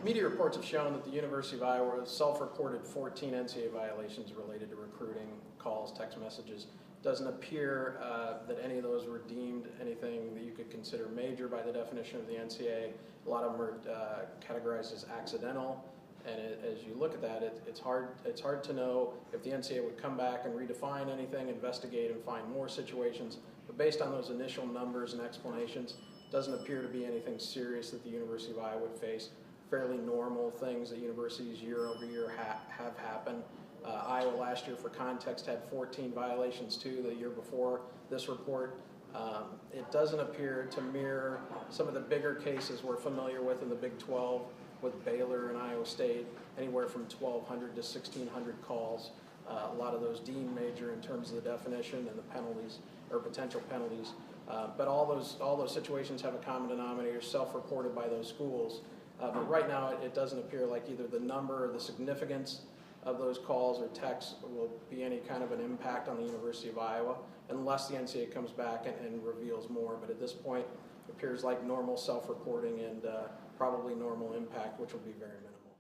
Media reports have shown that the University of Iowa self-reported 14 NCAA violations related to recruiting, calls, text messages. Doesn't appear that any of those were deemed anything that you could consider major by the definition of the NCAA. A lot of them are categorized as accidental, and as you look at that, it's hard to know if the NCAA would come back and redefine anything, investigate, and find more situations. But based on those initial numbers and explanations, it doesn't appear to be anything serious that the University of Iowa would face. Fairly normal things that universities year over year have happened. Iowa last year, for context, had 14 violations too the year before this report. It doesn't appear to mirror some of the bigger cases we're familiar with in the Big 12 with Baylor and Iowa State, anywhere from 1,200 to 1,600 calls. A lot of those deemed major in terms of the definition and the penalties or potential penalties. But all those situations have a common denominator, self-reported by those schools. But right now, it doesn't appear like either the number or the significance of those calls or texts will be any kind of an impact on the University of Iowa unless the NCAA comes back and reveals more. But at this point, it appears like normal self-reporting and probably normal impact, which will be very minimal.